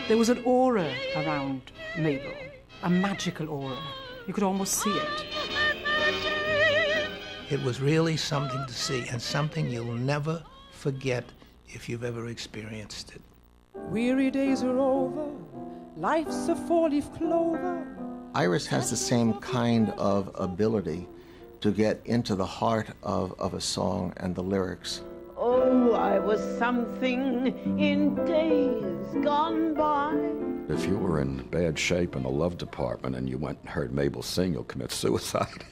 There was an aura around Mabel, a magical aura. You could almost see it. It was really something to see, and something you'll never forget if you've ever experienced it. Weary days are over, life's a four-leaf clover. Iris has the same kind of ability to get into the heart of a song and the lyrics. Oh, I was something in days gone by. If you were in bad shape in the love department and you went and heard Mabel sing, you'll commit suicide.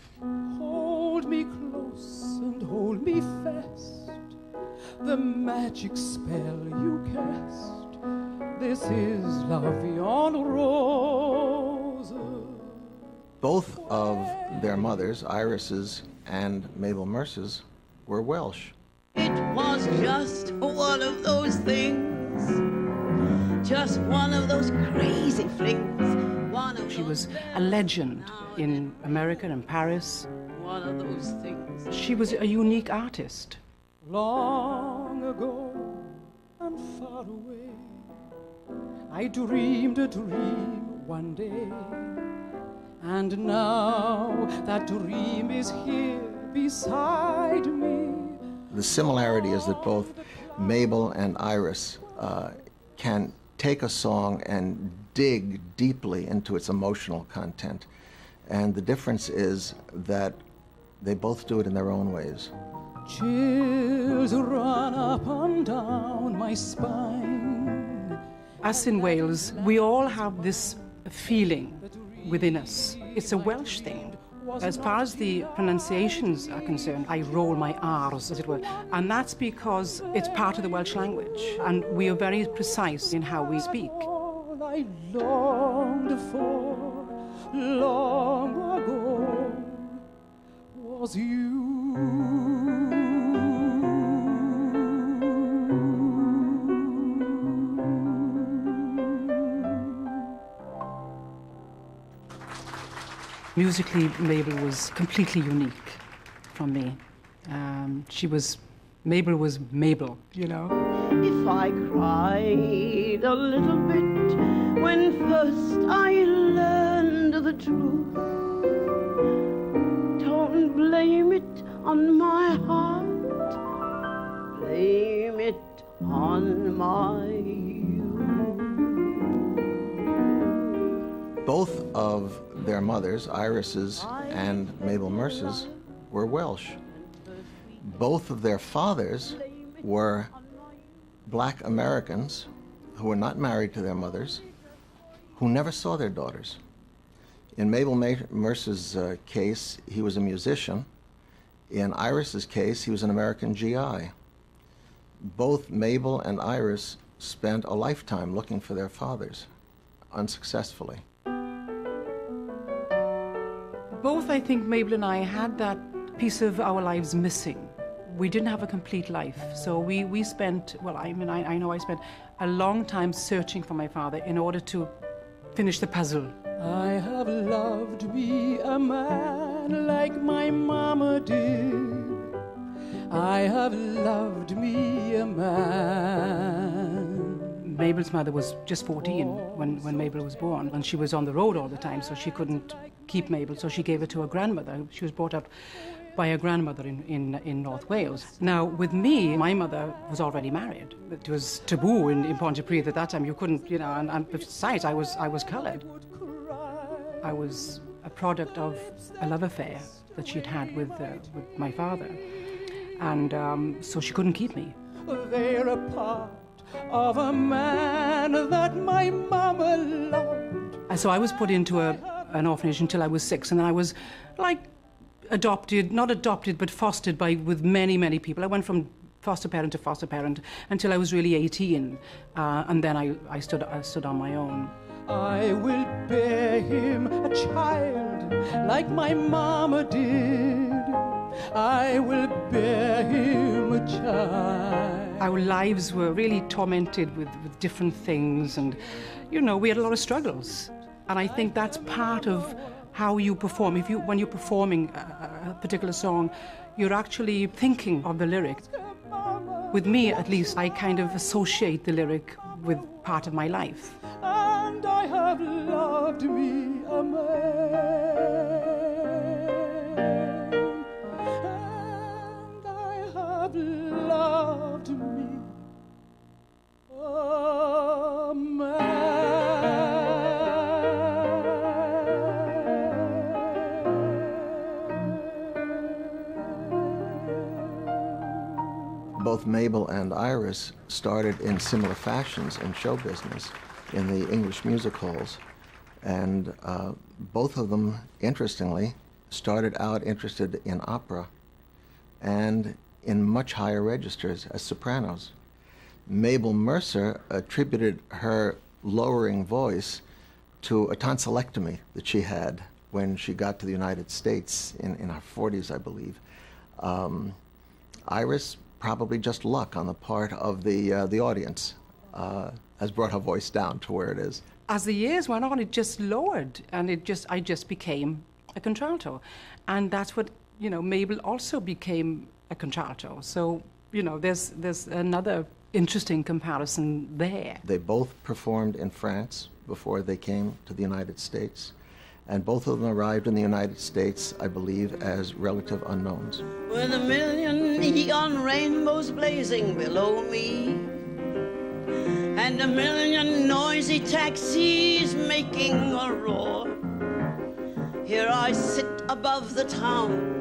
Hold me close and hold me fast, the magic spell you cast. This is La Vie en Rose. Both of their mothers, Iris's and Mabel Mercer's, were Welsh. It was just one of those things, just one of those crazy flings. She was a legend in America and Paris. One of those things. She was a unique artist. Long ago and far away, I dreamed a dream one day, and now that dream is here beside me. The similarity is that both Mabel and Iris can take a song and dig deeply into its emotional content. And the difference is that they both do it in their own ways. Chills run up and down my spine. Us in Wales, we all have this feeling within us. It's a Welsh thing. As far as the pronunciations are concerned, I roll my R's, as it were, and that's because it's part of the Welsh language, and we are very precise in how we speak. All I longed for long ago was you. Musically, Mabel was completely unique from me. Mabel was Mabel, you know. If I cried a little bit when first I learned the truth, don't blame it on my heart, blame it on my youth. Both of their mothers, Iris's and Mabel Mercer's, were Welsh. Both of their fathers were black Americans who were not married to their mothers, who never saw their daughters. In Mabel Mercer's case, he was a musician. In Iris's case, he was an American GI. Both Mabel and Iris spent a lifetime looking for their fathers, unsuccessfully. Both, I think, Mabel and I had that piece of our lives missing. We didn't have a complete life, so we spent, well, I know I spent a long time searching for my father in order to finish the puzzle. I have loved me a man like my mama did. I have loved me a man. Mabel's mother was just 14 when Mabel was born, and she was on the road all the time, so she couldn't keep Mabel, so she gave her to her grandmother. She was brought up by her grandmother in North Wales. Now, with me, my mother was already married. It was taboo in Pontypridd at that time. You couldn't, you know, and besides, I was coloured. I was a product of a love affair that she'd had with my father, and so she couldn't keep me. They're a part of a man that my mama loved. And so I was put into an orphanage until I was 6, and then I was like adopted, not adopted, but fostered with many, many people. I went from foster parent to foster parent until I was really 18, and then I stood on my own. I will bear him a child like my mama did. I will bear him a child. Our lives were really tormented with different things, and, you know, we had a lot of struggles. And I think that's part of how you perform. When you're performing a particular song, you're actually thinking of the lyric. With me, at least, I kind of associate the lyric with part of my life. And I have loved me a man. And I have loved me a man. Both Mabel and Iris started in similar fashions in show business, in the English music halls. And both of them, interestingly, started out interested in opera and in much higher registers as sopranos. Mabel Mercer attributed her lowering voice to a tonsillectomy that she had when she got to the United States in her 40s, I believe. Iris, probably just luck on the part of the audience, has brought her voice down to where it is. As the years went on, it just lowered, and I just became a contralto. And that's what, you know, Mabel also became a contralto. So, you know, there's another interesting comparison there. They both performed in France before they came to the United States. And both of them arrived in the United States, I believe, as relative unknowns. With a million neon rainbows blazing below me, and a million noisy taxis making a roar, here I sit above the town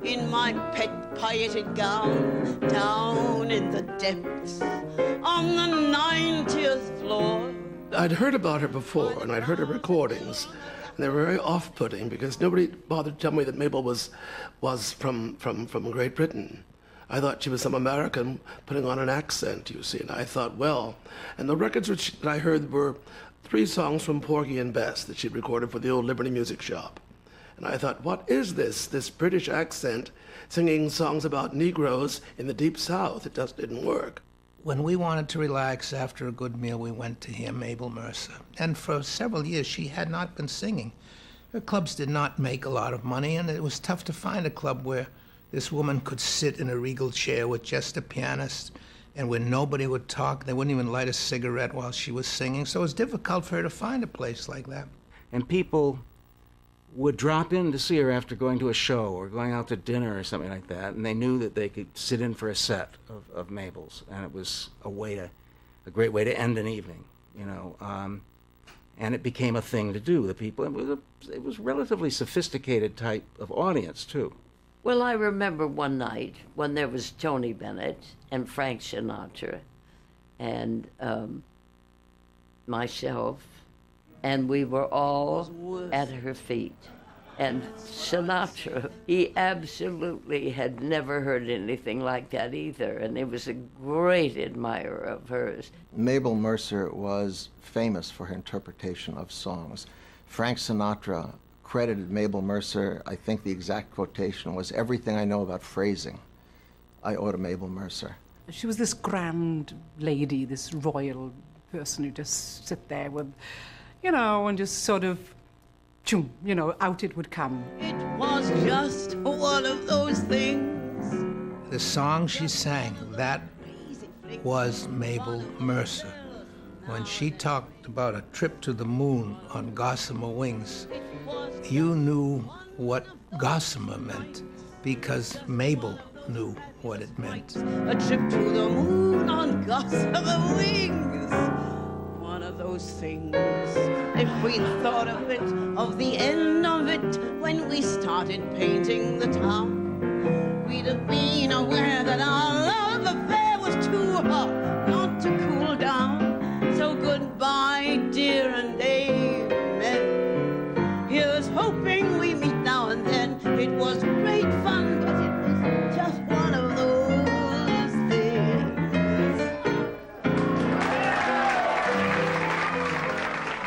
in my pet pietted gown, down in the depths on the 90th floor. I'd heard about her before, and I'd heard her recordings. And they were very off-putting because nobody bothered to tell me that Mabel was from Great Britain. I thought she was some American putting on an accent, you see. And I thought, well, and the records that I heard were 3 songs from Porgy and Bess that she'd recorded for the old Liberty Music Shop. And I thought, what is this British accent singing songs about Negroes in the Deep South? It just didn't work. When we wanted to relax after a good meal, we went to hear Mabel Mercer. And for several years, she had not been singing. Her clubs did not make a lot of money, and it was tough to find a club where this woman could sit in a regal chair with just a pianist and where nobody would talk. They wouldn't even light a cigarette while she was singing. So it was difficult for her to find a place like that. And people would drop in to see her after going to a show or going out to dinner or something like that, and they knew that they could sit in for a set of Mabel's, and it was a great way to end an evening, you know. And it became a thing to do. The people, it was relatively sophisticated type of audience too. Well, I remember one night when there was Tony Bennett and Frank Sinatra and myself, and we were all at her feet. And Sinatra, he absolutely had never heard anything like that either, and he was a great admirer of hers. Mabel Mercer was famous for her interpretation of songs. Frank Sinatra credited Mabel Mercer, I think the exact quotation was, "Everything I know about phrasing, I owe to Mabel Mercer." She was this grand lady, this royal person who just sit there with, you know, and just sort of, you know, out it would come. It was just one of those things. The song she sang, that was Mabel Mercer. When she talked about a trip to the moon on gossamer wings, you knew what gossamer meant because Mabel knew what it meant. A trip to the moon on gossamer wings. One of those things. If we'd thought of the end of it when we started painting the town, we'd have been aware that our love affair was too hot not to cool down. So goodbye, dear, and amen. Here's hoping we meet now and then. It was great fun, but it was just one of those things.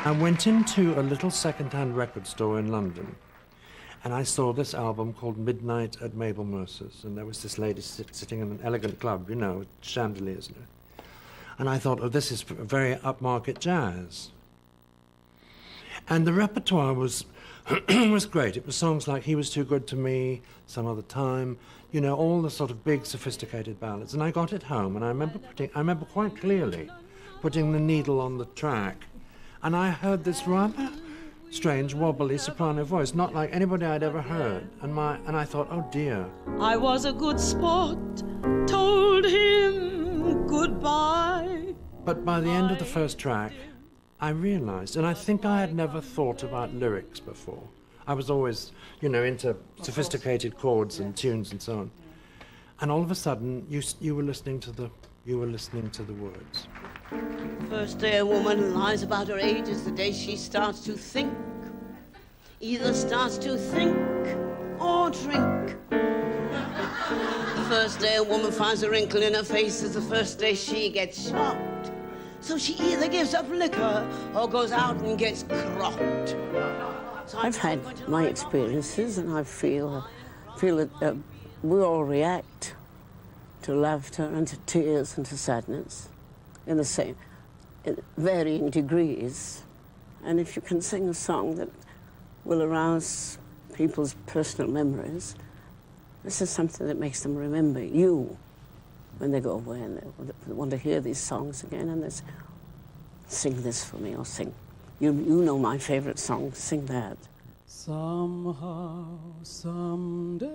I went into a little second-hand record store in London, And I saw this album called Midnight at Mabel Mercer's, and there was this lady sitting in an elegant club, you know, with chandeliers. And I thought, oh, this is very upmarket jazz. And the repertoire was was great. It was songs like He Was Too Good to Me, Some Other Time, you know, all the sort of big, sophisticated ballads. And I got it home, and I remember quite clearly putting the needle on the track, and I heard this rather strange, wobbly soprano voice, not like anybody I'd ever heard. And I thought, oh dear. I was a good sport, told him goodbye. But by the end of the first track, I realized, and I think I had never thought about lyrics before. I was always, you know, into sophisticated chords and tunes and so on. And all of a sudden, you were listening to the words. First day a woman lies about her age is the day she starts to think. Either starts to think or drink. The first day a woman finds a wrinkle in her face is the first day she gets shocked. So she either gives up liquor or goes out and gets cropped. So I've had my experiences, and I feel that we all react to laughter and to tears and to sadness in varying degrees. And if you can sing a song that will arouse people's personal memories, this is something that makes them remember you when they go away and they want to hear these songs again, and they say, sing this for me, or sing. You know my favorite song, sing that. Somehow, someday.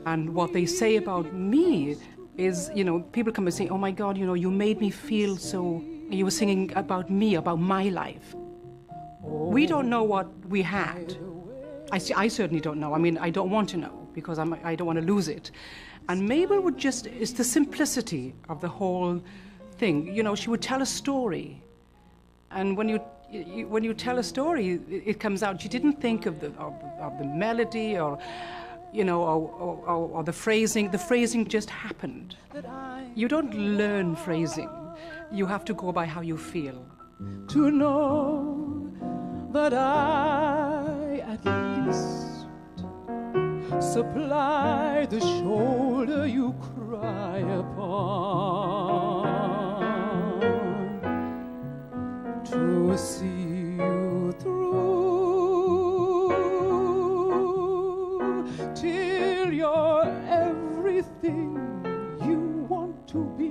And what they say about me is, you know, people come and say, oh my God, you know, you made me feel so, you were singing about me, about my life. We don't know what we had. I certainly don't know. I mean, I don't want to know, because I don't want to lose it. And Mabel it's the simplicity of the whole thing. You know, she would tell a story. And when you tell a story, it comes out. She didn't think of the melody or, you know, or the phrasing. The phrasing just happened. You don't learn phrasing. You have to go by how you feel. To know that I at least supply the shoulder you cry upon, to see you through till you're everything you want to be.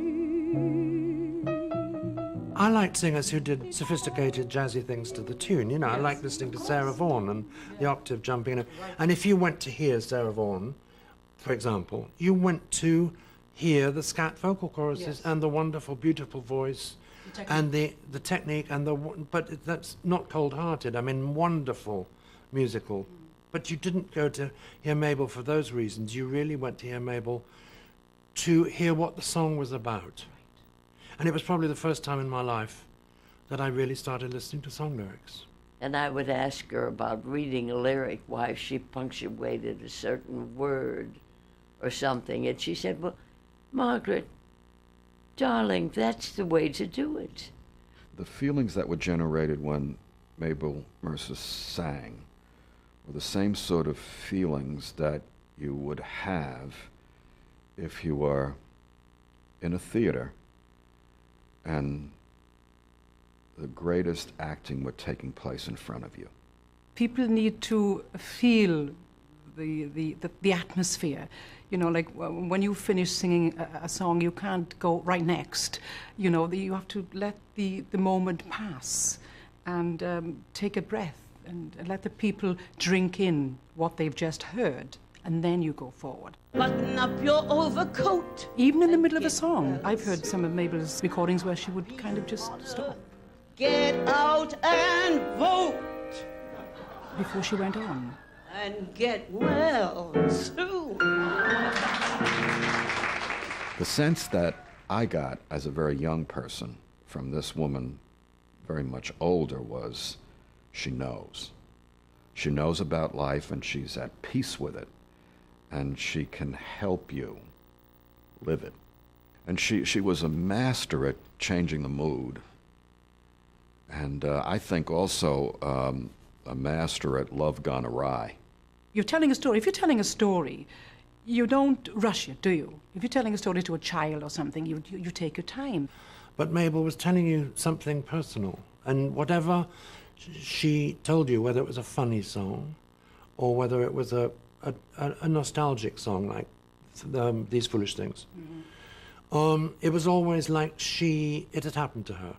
I liked singers who did sophisticated jazzy things to the tune. You know, I liked listening to Sarah Vaughan and the octave jumping in. And if you went to hear Sarah Vaughan, for example, you went to hear the scat vocal choruses and the wonderful, beautiful voice and the technique and but that's not cold-hearted. I mean, wonderful musical. But you didn't go to hear Mabel for those reasons. You really went to hear Mabel to hear what the song was about. And it was probably the first time in my life that I really started listening to song lyrics. And I would ask her about reading a lyric, why she punctuated a certain word or something. And she said, well, Margaret, darling, that's the way to do it. The feelings that were generated when Mabel Mercer sang were the same sort of feelings that you would have if you were in a theater and the greatest acting were taking place in front of you. People need to feel the atmosphere. You know, like when you finish singing a song, you can't go right next. You know, you have to let the moment pass and take a breath and let the people drink in what they've just heard, and then you go forward. Button up your overcoat. Even in the middle of a song, I've heard some of Mabel's recordings where she would kind of just stop. Get out and vote. Before she went on. And get well soon. The sense that I got as a very young person from this woman, very much older, was she knows. She knows about life and she's at peace with it. And she can help you live it. And she was a master at changing the mood And I think also a master at Love Gone Awry. You're telling a story. If you're telling a story, you don't rush it, do you? If you're telling a story to a child or something, you take your time. But Mabel was telling you something personal, and whatever she told you, whether it was a funny song or whether it was a nostalgic song like These Foolish Things, it was always like it had happened to her.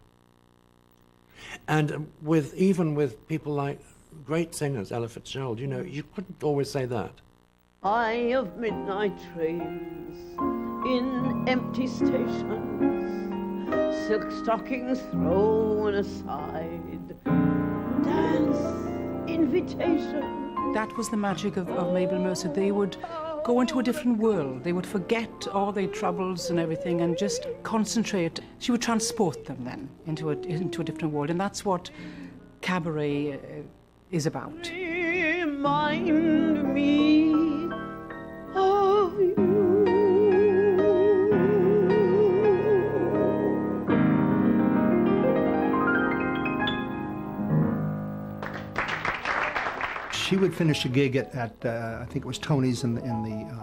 And even with people like great singers, Ella Fitzgerald, you know, you couldn't always say that. Eye of midnight trains in empty stations, silk stockings thrown aside, dance invitation. That was the magic of Mabel Mercer. They would go into a different world. They would forget all their troubles and everything and just concentrate. She would transport them then into a different world, and that's what cabaret is about. Remind me of you. She would finish a gig at I think it was Tony's in the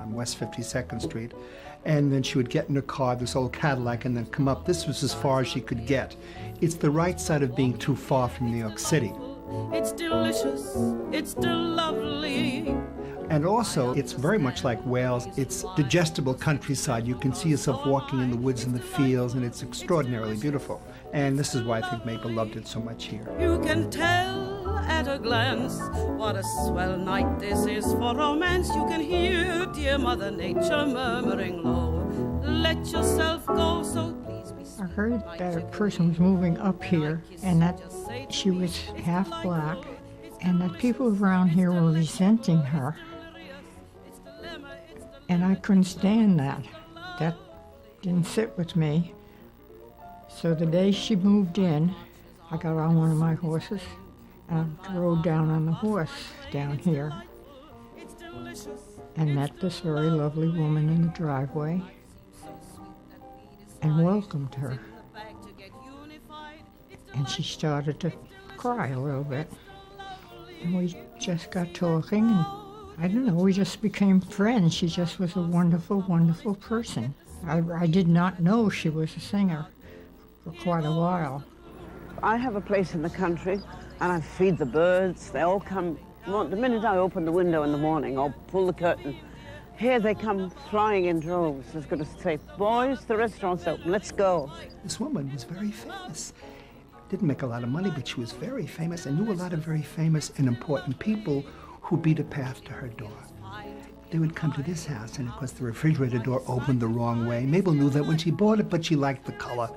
West 52nd Street, and then she would get in her car, this old Cadillac, and then come up. This was as far as she could get. It's the right side of being too far from New York City. It's delicious, it's still lovely. And also, it's very much like Wales. It's digestible countryside. You can see yourself walking in the woods and the fields, and it's extraordinarily beautiful. And this is why I think Mabel loved it so much here. You can tell at a glance what a swell night this is for romance. You can hear dear Mother Nature murmuring low, let yourself go, so please be sweet. I heard that a person was moving up here and that she was half black and that people around here were resenting her. And I couldn't stand that. That didn't sit with me. So the day she moved in, I got on one of my horses and I rode down on the horse down here and met this very lovely woman in the driveway and welcomed her. And she started to cry a little bit. And we just got talking, and I don't know, we just became friends. She just was a wonderful, wonderful person. I did not know she was a singer for quite a while. I have a place in the country, and I feed the birds. They all come. The minute I open the window in the morning, I'll pull the curtain. Here they come flying in droves. I was going to say, boys, the restaurant's open, let's go. This woman was very famous. Didn't make a lot of money, but she was very famous and knew a lot of very famous and important people who beat a path to her door. They would come to this house, and of course the refrigerator door opened the wrong way. Mabel knew that when she bought it, but she liked the color.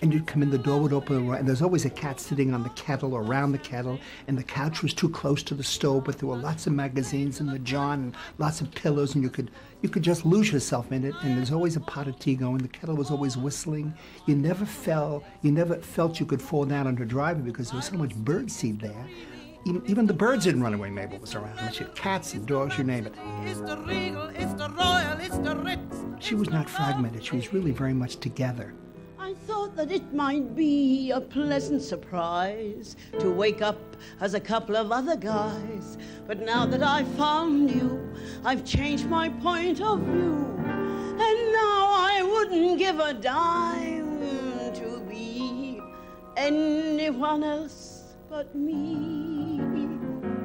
And you'd come in, the door would open the wrong, and there's always a cat sitting on the kettle or around the kettle, and the couch was too close to the stove, but there were lots of magazines in the john and lots of pillows, and you could just lose yourself in it. And there's always a pot of tea going. The kettle was always whistling. You never felt you could fall down on her driveway because there was so much birdseed there. Even the birds didn't run away. Mabel was around. She had cats and dogs, you name it. It's the regal, it's the royal, it's the Ritz. She was not fragmented. She was really very much together. I thought that it might be a pleasant surprise to wake up as a couple of other guys. But now that I've found you, I've changed my point of view. And now I wouldn't give a dime to be anyone else but me.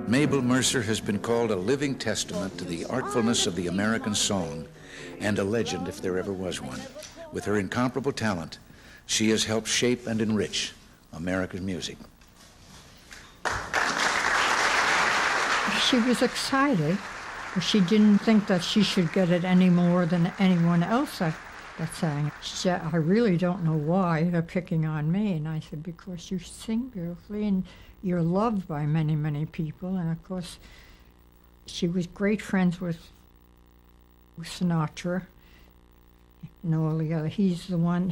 Mabel Mercer has been called a living testament to the artfulness of the American song and a legend if there ever was one. With her incomparable talent, she has helped shape and enrich American music. She was excited, but she didn't think that she should get it any more than anyone else that sang. She said, I really don't know why they're picking on me. And I said, because you sing beautifully and you're loved by many, many people. And of course, she was great friends with Sinatra and all the other. He's the one,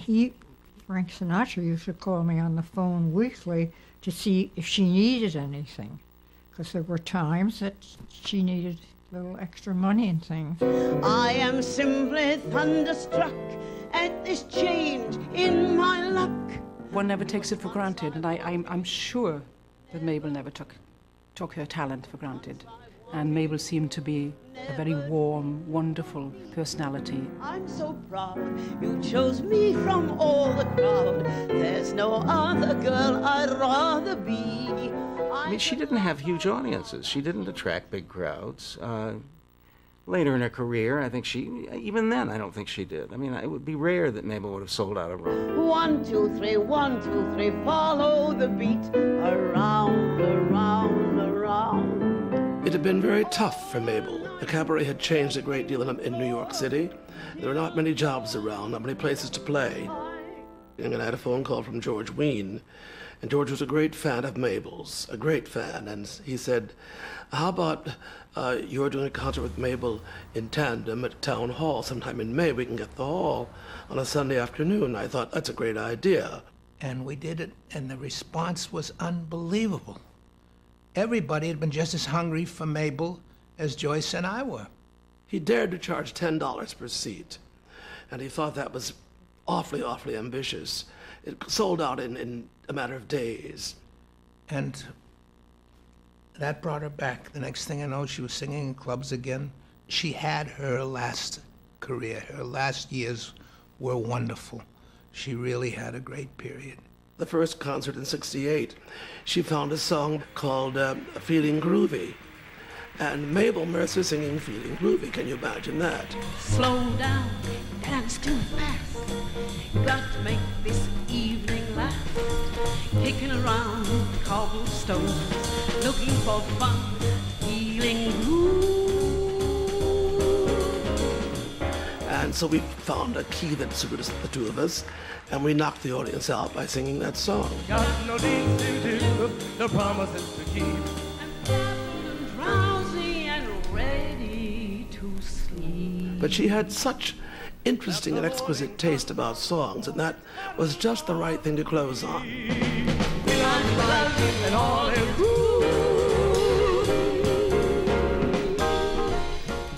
Frank Sinatra used to call me on the phone weekly to see if she needed anything, because there were times that she needed a little extra money and things. I am simply thunderstruck at this change in my luck. one never takes it for granted, and I'm sure that Mabel never took her talent for granted. And Mabel seemed to be a very warm, wonderful personality. I'm so proud you chose me from all the crowd. There's no other girl I'd rather be. I mean, she didn't have huge audiences. She didn't attract big crowds. Later in her career, I think even then, I don't think she did. I mean, it would be rare that Mabel would have sold out a room. 1, 2, 3, 1, 2, 3, follow the beat. Around, around, around. It had been very tough for Mabel. The cabaret had changed a great deal in New York City. There were not many jobs around, not many places to play. And I had a phone call from George Wein, and George was a great fan of Mabel's, a great fan. And he said, how about you're doing a concert with Mabel in tandem at Town Hall sometime in May? We can get the hall on a Sunday afternoon. I thought, that's a great idea. And we did it, and the response was unbelievable. Everybody had been just as hungry for Mabel as Joyce and I were. He dared to charge $10 per seat, and he thought that was awfully, awfully ambitious. It sold out in a matter of days. And that brought her back. The next thing I know, she was singing in clubs again. She had her last career. Her last years were wonderful. She really had a great period. The first concert in '68, she found a song called Feeling Groovy. And Mabel Mercer singing Feeling Groovy. Can you imagine that? Slow down, dance too fast. Got to make this evening last. Kicking around cobblestones, looking for fun, feeling groove. And so we found a key that suited the two of us, and we knocked the audience out by singing that song. Got no deeds to do, no promises to keep. And drowsy and ready to sleep. But she had such interesting and exquisite taste about songs, and that was just the right thing to close on. And all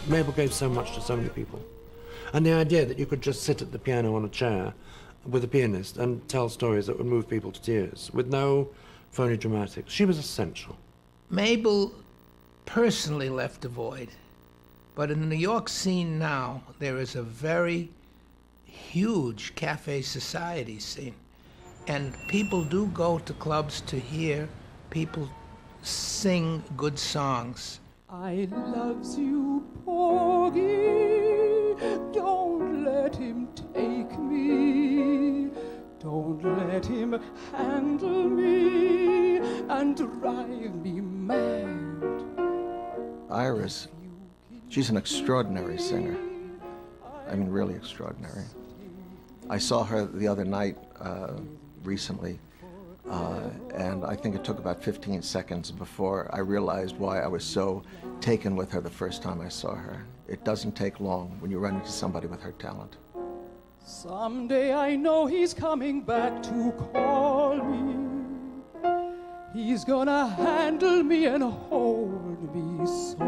Mabel gave so much to so many people. And the idea that you could just sit at the piano on a chair with a pianist and tell stories that would move people to tears with no phony dramatics. She was essential. Mabel personally left a void. But in the New York scene now, there is a very huge cafe society scene. And people do go to clubs to hear people sing good songs. I loves you, Porgy. Don't let him take me. Don't let him handle me and drive me mad. Iris, she's an extraordinary singer. I mean, really extraordinary. I saw her the other night recently, and I think it took about 15 seconds before I realized why I was so taken with her the first time I saw her. It doesn't take long when you run into somebody with her talent. Someday I know he's coming back to call me. He's gonna handle me and hold me so.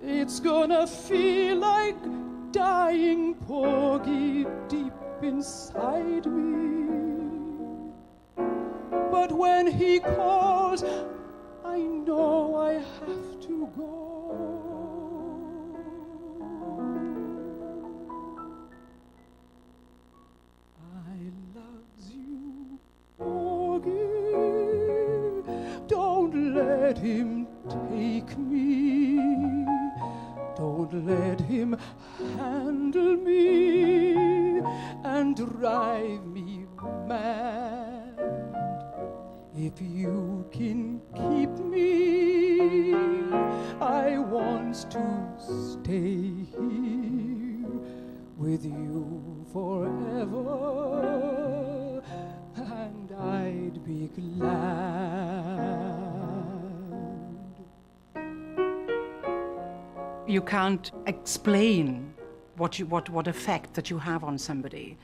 It's gonna feel like dying, Porgy, deep inside me. But when he calls, I know I have to go. I loves you, Porgy. Don't let him take me. Don't let him handle me and drive me mad. If you can keep me, I want to stay here with you forever, and I'd be glad. You can't explain what effect that you have on somebody.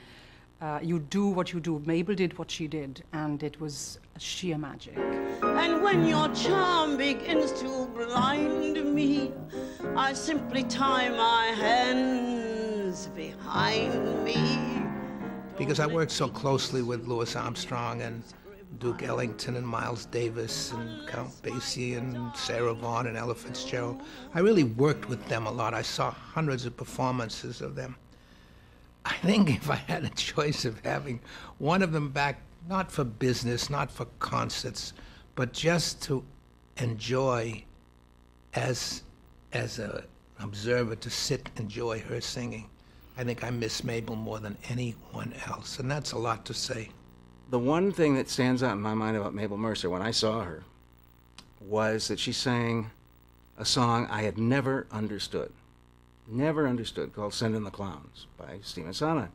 You do what you do. Mabel did what she did, and it was sheer magic. And when your charm begins to blind me, I simply tie my hands behind me because I worked so closely with Louis Armstrong and Duke Ellington and Miles Davis and Count Basie and Sarah Vaughan and Ella Fitzgerald. I really worked with them a lot. I saw hundreds of performances of them. I think if I had a choice of having one of them back, not for business, not for concerts, but just to enjoy as an observer, to sit and enjoy her singing, I think I miss Mabel more than anyone else, and that's a lot to say. The one thing that stands out in my mind about Mabel Mercer when I saw her was that she sang a song I had never understood, called Send in the Clowns by Stephen Sondheim.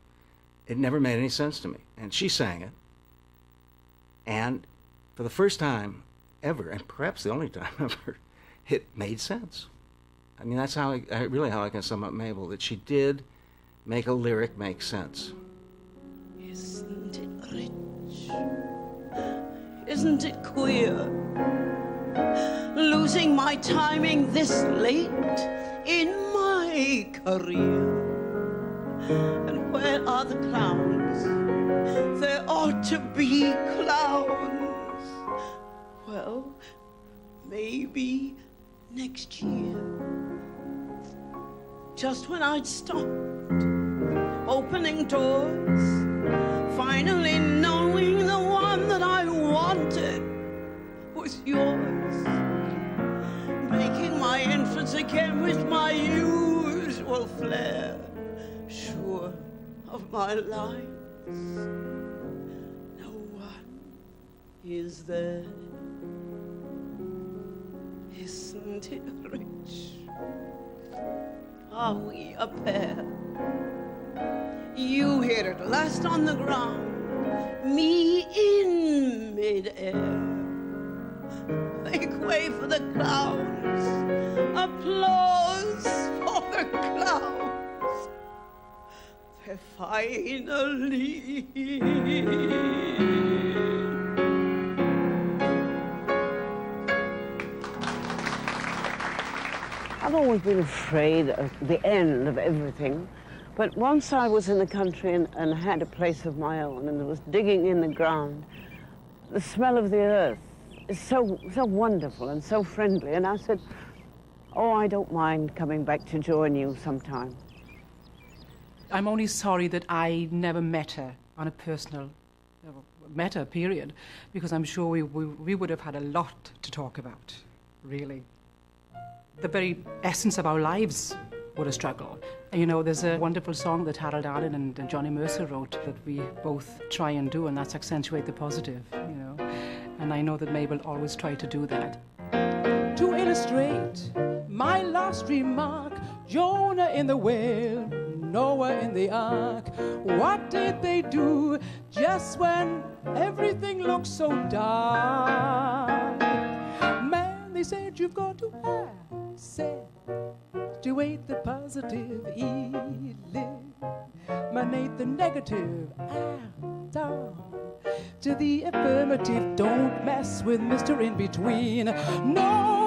It never made any sense to me, and she sang it, and for the first time ever, and perhaps the only time ever, it made sense. I mean, that's how I can sum up Mabel, that she did make a lyric make sense. Isn't it rich? Isn't it queer? Losing my timing this late in my career. And where are the clowns? There ought to be clowns. Well, maybe next year. Just when I'd stopped opening doors, finally knowing the one that I wanted was yours. Making my entrance again with my usual flair, sure of my lines. No one is there. Isn't it rich? Are we a pair? You here at last on the ground, me in midair. Make way for the clowns, applause for the clowns. They're finally. I've always been afraid of the end of everything. But once I was in the country and had a place of my own and was digging in the ground, the smell of the earth is so wonderful and so friendly. And I said, oh, I don't mind coming back to join you sometime. I'm only sorry that I never met her on a personal, met her, period, because I'm sure we would have had a lot to talk about, really. The very essence of our lives would have struggled. You know, there's a wonderful song that Harold Arlen and Johnny Mercer wrote that we both try and do, and that's accentuate the positive, you know. And I know that Mabel always tried to do that. To illustrate my last remark, Jonah in the whale, Noah in the ark. What did they do just when everything looked so dark? Man, they said you've got to accentuate the positive, eliminate the negative, add on to the affirmative. Don't mess with Mr. In-Between. No